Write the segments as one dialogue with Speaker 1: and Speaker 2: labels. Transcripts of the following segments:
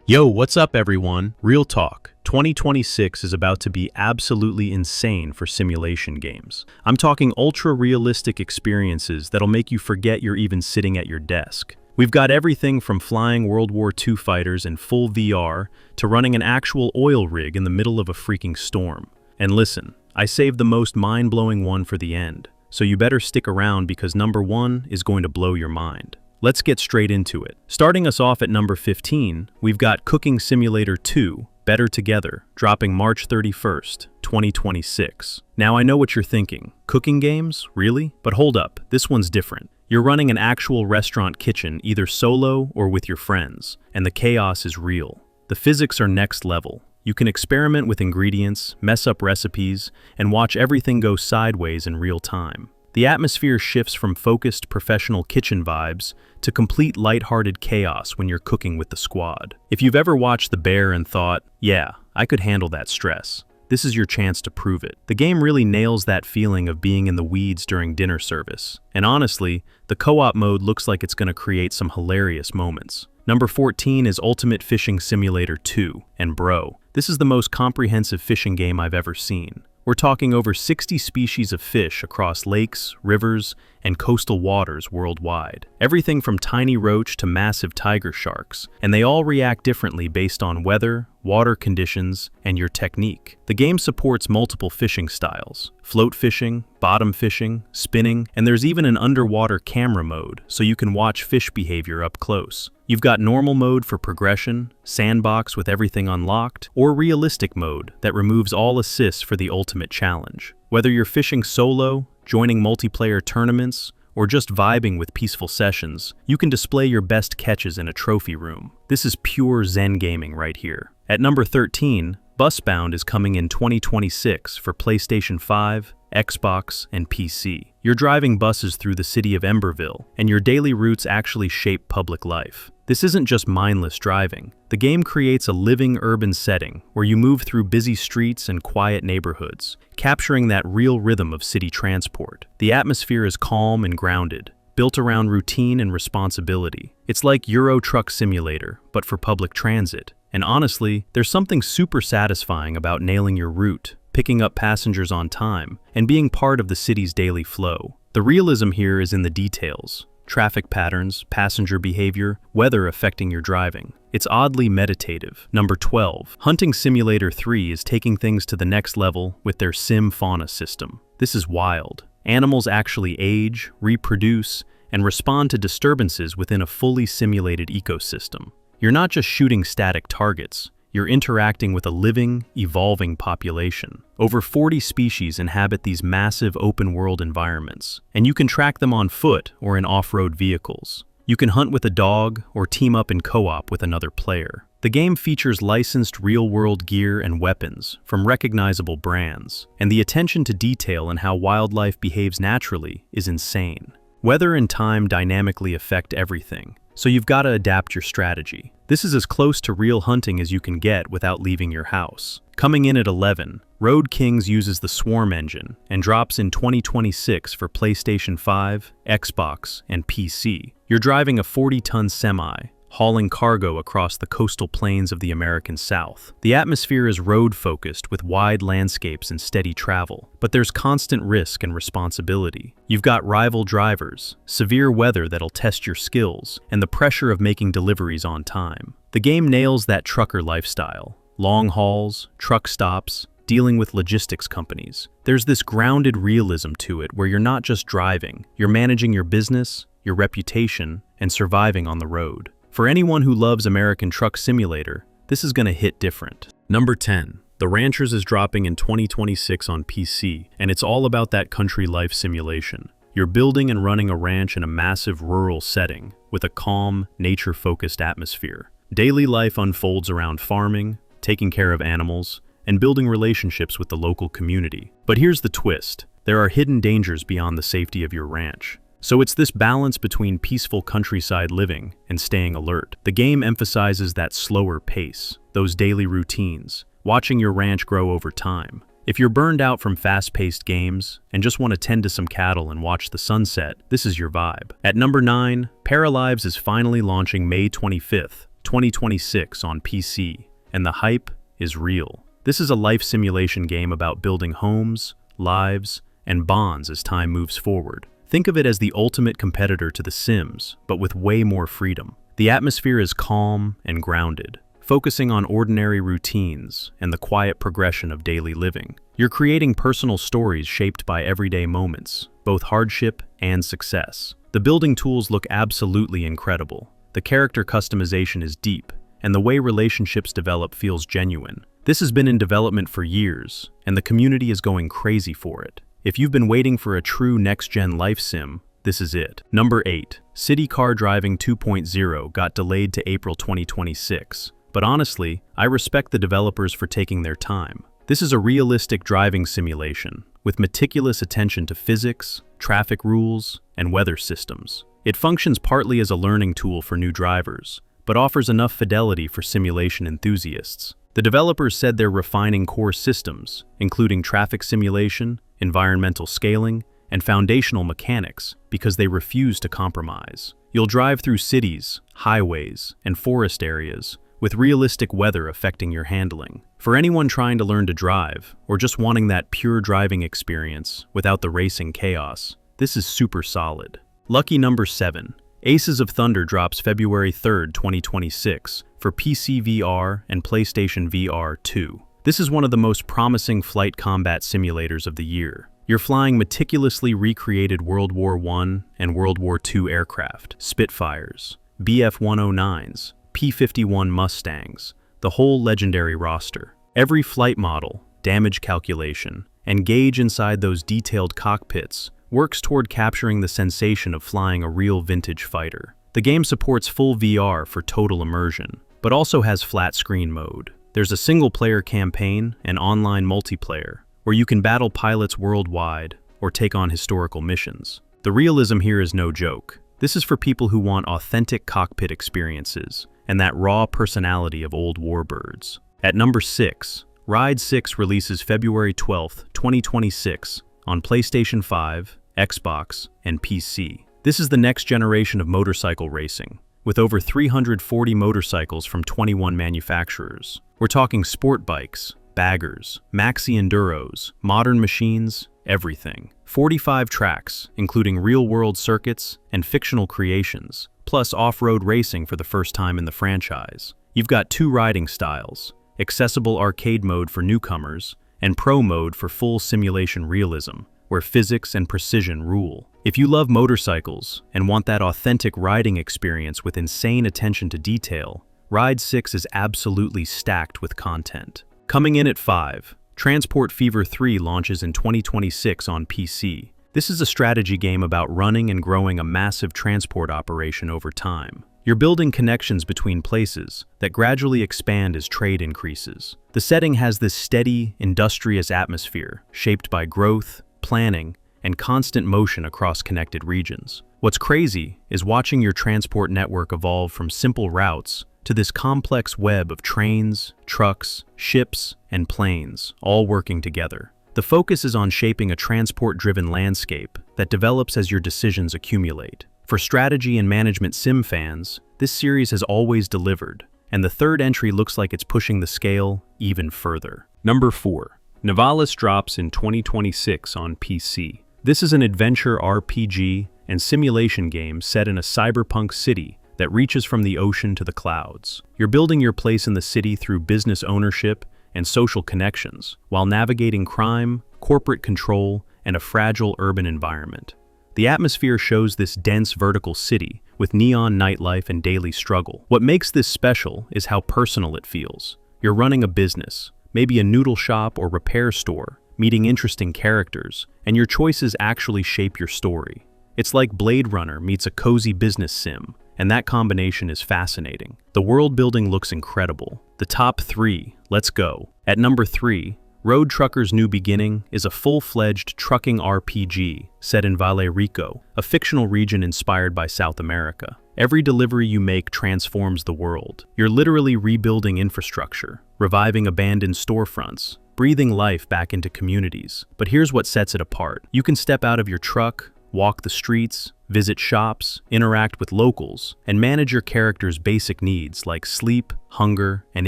Speaker 1: Yo, what's up everyone? Real talk. 2026 is about to be absolutely insane for simulation games. I'm talking ultra-realistic experiences that'll make you forget you're even sitting at your desk. We've got everything from flying World War II fighters in full VR to running an actual oil rig in the middle of a freaking storm. And listen, I saved the most mind-blowing one for the end, so you better stick around because number 1 is going to blow your mind. Let's get straight into it. Starting us off at number 15, we've got Cooking Simulator 2, Better Together, dropping March 31st, 2026. Now I know what you're thinking. Cooking games? Really? But hold up, this one's different. You're running an actual restaurant kitchen either solo or with your friends, and the chaos is real. The physics are next level. You can experiment with ingredients, mess up recipes, and watch everything go sideways in real time. The atmosphere shifts from focused professional kitchen vibes to complete lighthearted chaos when you're cooking with the squad. If you've ever watched The Bear and thought, yeah, I could handle that stress, this is your chance to prove it. The game really nails that feeling of being in the weeds during dinner service. And honestly, the co-op mode looks like it's going to create some hilarious moments. Number 14 is Ultimate Fishing Simulator 2, and bro, this is the most comprehensive fishing game I've ever seen. We're talking over 60 species of fish across lakes, rivers, and coastal waters worldwide. Everything from tiny roach to massive tiger sharks, and they all react differently based on weather, water conditions, and your technique. The game supports multiple fishing styles: float fishing, bottom fishing, spinning, and there's even an underwater camera mode so you can watch fish behavior up close. You've got normal mode for progression, sandbox with everything unlocked, or realistic mode that removes all assists for the ultimate challenge. Whether you're fishing solo, joining multiplayer tournaments, or just vibing with peaceful sessions, you can display your best catches in a trophy room. This is pure Zen gaming right here. At number 13, Busbound is coming in 2026 for PlayStation 5, Xbox, and PC. You're driving buses through the city of Emberville, and your daily routes actually shape public life. This isn't just mindless driving. The game creates a living urban setting where you move through busy streets and quiet neighborhoods, capturing that real rhythm of city transport. The atmosphere is calm and grounded, built around routine and responsibility. It's like Euro Truck Simulator, but for public transit. And honestly, there's something super satisfying about nailing your route, picking up passengers on time, and being part of the city's daily flow. The realism here is in the details. Traffic patterns, passenger behavior, weather affecting your driving. It's oddly meditative. Number 12. Hunting Simulator 3 is taking things to the next level with their sim fauna system. This is wild. Animals actually age, reproduce, and respond to disturbances within a fully simulated ecosystem. You're not just shooting static targets. You're interacting with a living, evolving population. Over 40 species inhabit these massive open-world environments, and you can track them on foot or in off-road vehicles. You can hunt with a dog or team up in co-op with another player. The game features licensed real-world gear and weapons from recognizable brands, and the attention to detail in how wildlife behaves naturally is insane. Weather and time dynamically affect everything, so you've got to adapt your strategy. This is as close to real hunting as you can get without leaving your house. Coming in at 11, Road Kings uses the Swarm engine and drops in 2026 for PlayStation 5, Xbox, and PC. You're driving a 40-ton semi, hauling cargo across the coastal plains of the American South. The atmosphere is road-focused with wide landscapes and steady travel, but there's constant risk and responsibility. You've got rival drivers, severe weather that'll test your skills, and the pressure of making deliveries on time. The game nails that trucker lifestyle. Long hauls, truck stops, dealing with logistics companies. There's this grounded realism to it where you're not just driving, you're managing your business, your reputation, and surviving on the road. For anyone who loves American Truck Simulator, this is going to hit different. Number 10. The Ranchers is dropping in 2026 on PC, and it's all about that country life simulation. You're building and running a ranch in a massive rural setting with a calm, nature-focused atmosphere. Daily life unfolds around farming, taking care of animals, and building relationships with the local community. But here's the twist. There are hidden dangers beyond the safety of your ranch. So it's this balance between peaceful countryside living and staying alert. The game emphasizes that slower pace, those daily routines, watching your ranch grow over time. If you're burned out from fast-paced games and just want to tend to some cattle and watch the sunset, this is your vibe. At number 9, Paralives is finally launching May 25th, 2026 on PC, and the hype is real. This is a life simulation game about building homes, lives, and bonds as time moves forward. Think of it as the ultimate competitor to The Sims, but with way more freedom. The atmosphere is calm and grounded, focusing on ordinary routines and the quiet progression of daily living. You're creating personal stories shaped by everyday moments, both hardship and success. The building tools look absolutely incredible. The character customization is deep, and the way relationships develop feels genuine. This has been in development for years, and the community is going crazy for it. If you've been waiting for a true next-gen life sim, this is it. Number 8. City Car Driving 2.0 got delayed to April 2026. But honestly, I respect the developers for taking their time. This is a realistic driving simulation, with meticulous attention to physics, traffic rules, and weather systems. It functions partly as a learning tool for new drivers, but offers enough fidelity for simulation enthusiasts. The developers said they're refining core systems, including traffic simulation, environmental scaling, and foundational mechanics, because they refuse to compromise. You'll drive through cities, highways, and forest areas, with realistic weather affecting your handling. For anyone trying to learn to drive, or just wanting that pure driving experience without the racing chaos, this is super solid. Lucky number 7. Aces of Thunder drops February 3rd, 2026 for PC VR and PlayStation VR 2. This is one of the most promising flight combat simulators of the year. You're flying meticulously recreated World War I and World War II aircraft, Spitfires, BF-109s, P-51 Mustangs, the whole legendary roster. Every flight model, damage calculation, and gauge inside those detailed cockpits works toward capturing the sensation of flying a real vintage fighter. The game supports full VR for total immersion, but also has flat screen mode. There's a single-player campaign and online multiplayer, where you can battle pilots worldwide or take on historical missions. The realism here is no joke. This is for people who want authentic cockpit experiences and that raw personality of old warbirds. At number 6, Ride 6 releases February 12th, 2026 on PlayStation 5, Xbox, and PC. This is the next generation of motorcycle racing, with over 340 motorcycles from 21 manufacturers. We're talking sport bikes, baggers, maxi enduros, modern machines, everything. 45 tracks, including real-world circuits and fictional creations, plus off-road racing for the first time in the franchise. You've got 2 riding styles, accessible arcade mode for newcomers and pro mode for full simulation realism, where physics and precision rule. If you love motorcycles and want that authentic riding experience with insane attention to detail, Ride 6 is absolutely stacked with content. Coming in at 5, Transport Fever 3 launches in 2026 on PC. This is a strategy game about running and growing a massive transport operation over time. You're building connections between places that gradually expand as trade increases. The setting has this steady, industrious atmosphere, shaped by growth, planning, and constant motion across connected regions. What's crazy is watching your transport network evolve from simple routes to this complex web of trains, trucks, ships, and planes, all working together. The focus is on shaping a transport-driven landscape that develops as your decisions accumulate. For strategy and management sim fans, this series has always delivered, and the third entry looks like it's pushing the scale even further. Number 4. Nivalis drops in 2026 on PC. This is an adventure RPG and simulation game set in a cyberpunk city that reaches from the ocean to the clouds. You're building your place in the city through business ownership and social connections, while navigating crime, corporate control, and a fragile urban environment. The atmosphere shows this dense vertical city with neon nightlife and daily struggle. What makes this special is how personal it feels. You're running a business, maybe a noodle shop or repair store, meeting interesting characters, and your choices actually shape your story. It's like Blade Runner meets a cozy business sim, and that combination is fascinating. The world building looks incredible. The top 3, let's go. At number 3, Road Trucker's New Beginning is a full-fledged trucking RPG set in Valle Rico, a fictional region inspired by South America. Every delivery you make transforms the world. You're literally rebuilding infrastructure, reviving abandoned storefronts, breathing life back into communities. But here's what sets it apart. You can step out of your truck, walk the streets, visit shops, interact with locals, and manage your character's basic needs like sleep, hunger, and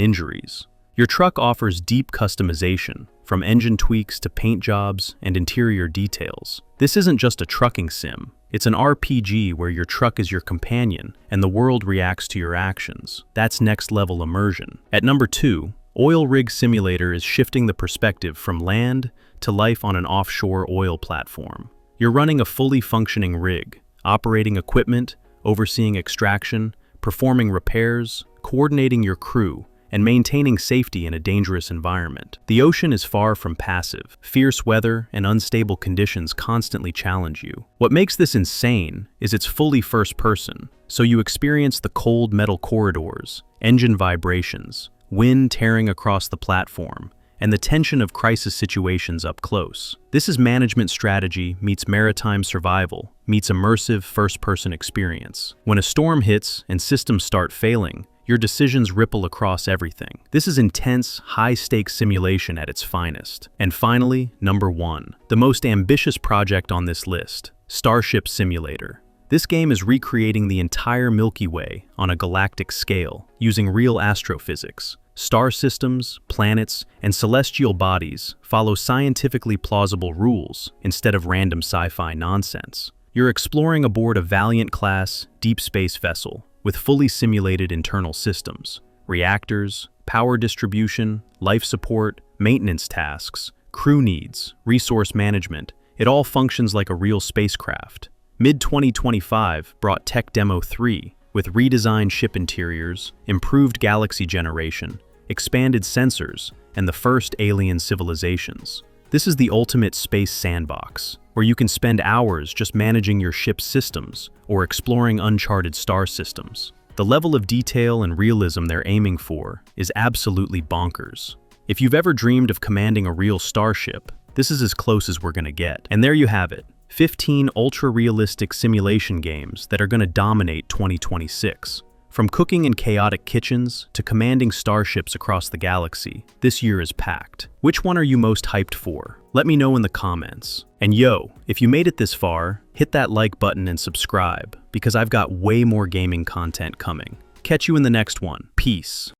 Speaker 1: injuries. Your truck offers deep customization, from engine tweaks to paint jobs and interior details. This isn't just a trucking sim. It's an RPG where your truck is your companion and the world reacts to your actions. That's next-level immersion. At number 2, Oil Rig Simulator is shifting the perspective from land to life on an offshore oil platform. You're running a fully functioning rig, operating equipment, overseeing extraction, performing repairs, coordinating your crew, and maintaining safety in a dangerous environment. The ocean is far from passive. Fierce weather and unstable conditions constantly challenge you. What makes this insane is it's fully first person, so you experience the cold metal corridors, engine vibrations, wind tearing across the platform, and the tension of crisis situations up close. This is management strategy meets maritime survival, meets immersive first-person experience. When a storm hits and systems start failing, your decisions ripple across everything. This is intense, high-stakes simulation at its finest. And finally, number 1, the most ambitious project on this list, Starship Simulator. This game is recreating the entire Milky Way on a galactic scale, using real astrophysics. Star systems, planets, and celestial bodies follow scientifically plausible rules instead of random sci-fi nonsense. You're exploring aboard a Valiant-class, deep space vessel with fully simulated internal systems, reactors, power distribution, life support, maintenance tasks, crew needs, resource management. It all functions like a real spacecraft. Mid-2025 brought Tech Demo 3 with redesigned ship interiors, improved galaxy generation, expanded sensors, and the first alien civilizations. This is the ultimate space sandbox, where you can spend hours just managing your ship's systems or exploring uncharted star systems. The level of detail and realism they're aiming for is absolutely bonkers. If you've ever dreamed of commanding a real starship, this is as close as we're gonna get. And there you have it, 15 ultra-realistic simulation games that are gonna dominate 2026. From cooking in chaotic kitchens to commanding starships across the galaxy, this year is packed. Which one are you most hyped for? Let me know in the comments. And yo, if you made it this far, hit that like button and subscribe, because I've got way more gaming content coming. Catch you in the next one. Peace.